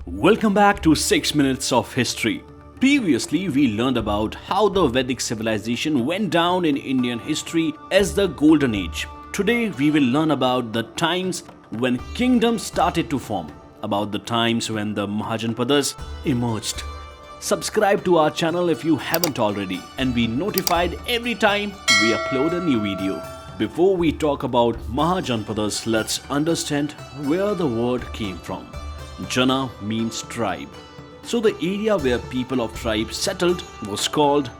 Welcome back to 6 Minutes of History. Previously, we learned about how the Vedic civilization went down in Indian history as the Golden Age. Today, we will learn about the times when kingdoms started to form, about the times when the Mahajanapadas emerged. Subscribe to our channel if you haven't already and be notified every time we upload a new video. Before we talk about Mahajanapadas, let's understand where the word came from. Jana means tribe. So the area where people of tribe settled was called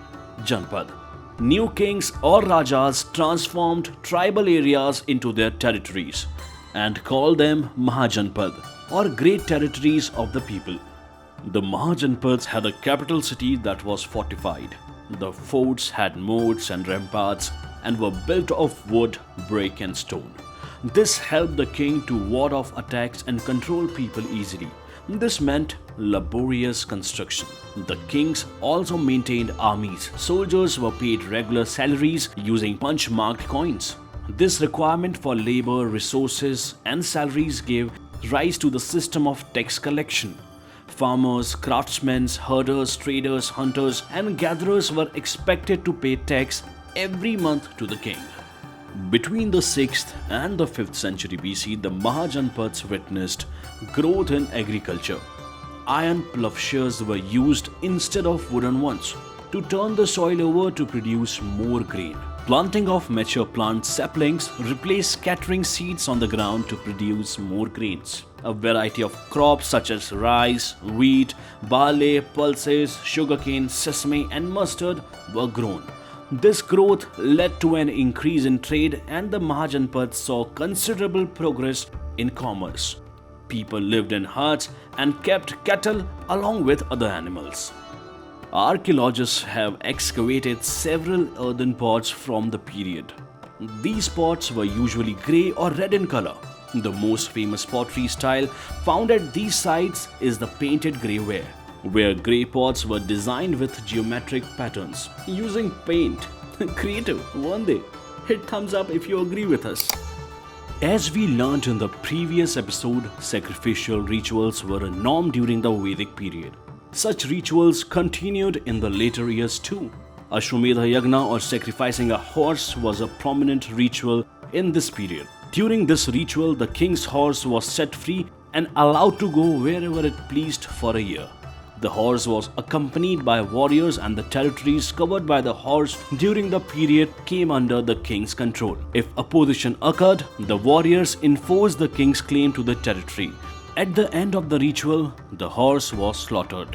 Janpad. New kings or rajas transformed tribal areas into their territories and called them Mahajanpad or great territories of the people. The Mahajanapads had a capital city that was fortified. The forts had moats and ramparts and were built of wood, brick and stone. This helped the king to ward off attacks and control people easily. This meant laborious construction. The kings also maintained armies. Soldiers were paid regular salaries using punch-marked coins. This requirement for labor, resources and salaries gave rise to the system of tax collection. Farmers, craftsmen, herders, traders, hunters and gatherers were expected to pay tax every month to the king. Between the 6th and the 5th century BC, the Mahajanapads witnessed growth in agriculture. Iron plowshares were used instead of wooden ones to turn the soil over to produce more grain. Planting of mature plant saplings replaced scattering seeds on the ground to produce more grains. A variety of crops such as rice, wheat, barley, pulses, sugarcane, sesame and mustard were grown. This growth led to an increase in trade and the Mahajanapads saw considerable progress in commerce. People lived in huts and kept cattle along with other animals. Archaeologists have excavated several earthen pots from the period. These pots were usually grey or red in color. The most famous pottery style found at these sites is the painted greyware, where grey pots were designed with geometric patterns using paint. Creative, weren't they? Hit thumbs up if you agree with us. As we learnt in the previous episode, sacrificial rituals were a norm during the Vedic period. Such rituals continued in the later years too. Ashwamedha Yagna or sacrificing a horse was a prominent ritual in this period. During this ritual, the king's horse was set free and allowed to go wherever it pleased for a year. The horse was accompanied by warriors and the territories covered by the horse during the period came under the king's control. If opposition occurred, the warriors enforced the king's claim to the territory. At the end of the ritual, the horse was slaughtered.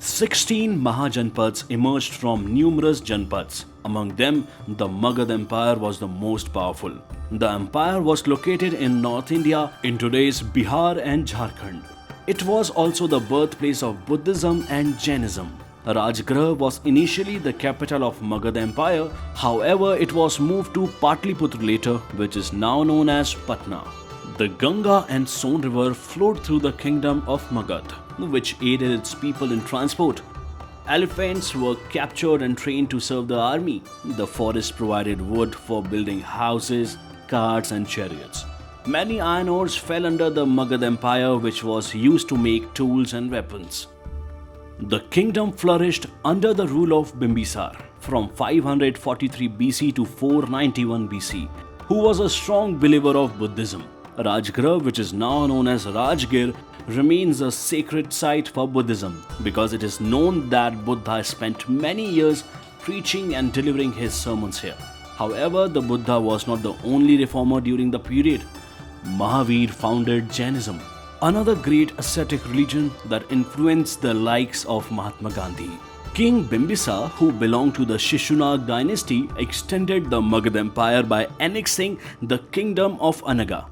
16 Mahajanapads emerged from numerous Janpads. Among them, the Mughal Empire was the most powerful. The empire was located in North India in today's Bihar and Jharkhand. It was also the birthplace of Buddhism and Jainism. Rajgarh was initially the capital of Mughal Empire, however it was moved to Patliputra later, which is now known as Patna. The Ganga and Son river flowed through the kingdom of Magadh, which aided its people in transport. Elephants were captured and trained to serve the army. The forest provided wood for building houses, carts and chariots. Many iron ores fell under the Mughal Empire, which was used to make tools and weapons. The kingdom flourished under the rule of Bimbisar from 543 BC to 491 BC, who was a strong believer of Buddhism. Rajgarh, which is now known as Rajgir, remains a sacred site for Buddhism because it is known that Buddha spent many years preaching and delivering his sermons here. However, the Buddha was not the only reformer during the period. Mahavir founded Jainism, another great ascetic religion that influenced the likes of Mahatma Gandhi. King Bimbisar, who belonged to the Shishunag dynasty, extended the Mughal Empire by annexing the kingdom of Anaga,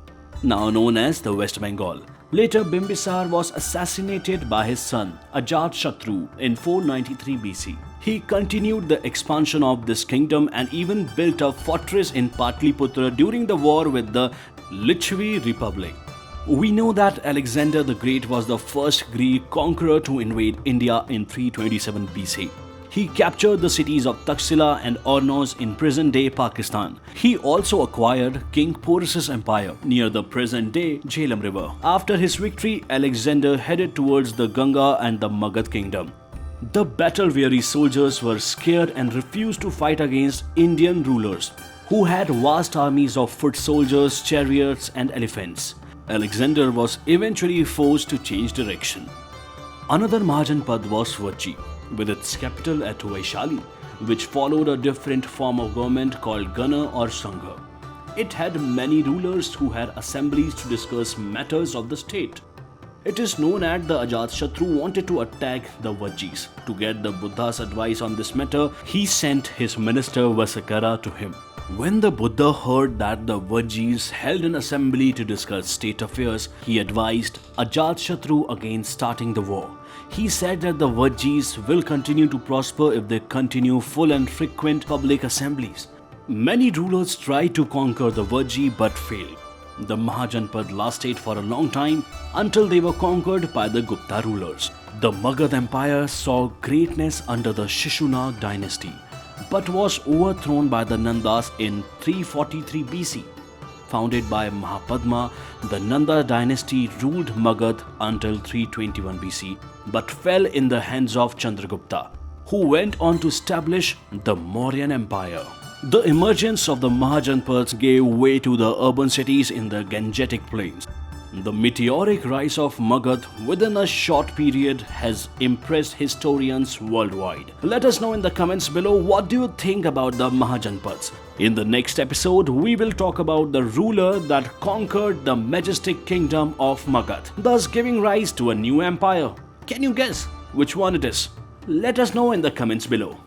now known as the West Bengal. Later, Bimbisar was assassinated by his son, Ajatashatru, in 493 BC. He continued the expansion of this kingdom and even built a fortress in Patliputra during the war with the Lichvi Republic. We know that Alexander the Great was the first Greek conqueror to invade India in 327 BC. He captured the cities of Taxila and Ornos in present-day Pakistan. He also acquired King Porus's empire near the present-day Jhelum River. After his victory, Alexander headed towards the Ganga and the Magadh kingdom. The battle-weary soldiers were scared and refused to fight against Indian rulers, who had vast armies of foot soldiers, chariots and elephants. Alexander was eventually forced to change direction. Another Mahajanpad was Vajji, with its capital at Vaishali, which followed a different form of government called Gana or Sangha. It had many rulers who had assemblies to discuss matters of the state. It is known that the Ajatashatru wanted to attack the Vajjis. To get the Buddha's advice on this matter, he sent his minister Vasakara to him. When the Buddha heard that the Vajjis held an assembly to discuss state affairs, he advised Ajatashatru against starting the war. He said that the Vajjis will continue to prosper if they continue full and frequent public assemblies. Many rulers tried to conquer the Vajji but failed. The Mahajanpad lasted for a long time until they were conquered by the Gupta rulers. The Mughal Empire saw greatness under the Shishunag dynasty, but was overthrown by the Nandas in 343 BC. Founded by Mahapadma, the Nanda dynasty ruled Magadh until 321 BC, but fell in the hands of Chandragupta, who went on to establish the Mauryan Empire. The emergence of the Mahajanpads gave way to the urban cities in the Gangetic plains. The meteoric rise of Magadh within a short period has impressed historians worldwide. Let us know in the comments below, what do you think about the Mahajanpads? In the next episode, we will talk about the ruler that conquered the majestic kingdom of Magadh, thus giving rise to a new empire. Can you guess which one it is? Let us know in the comments below.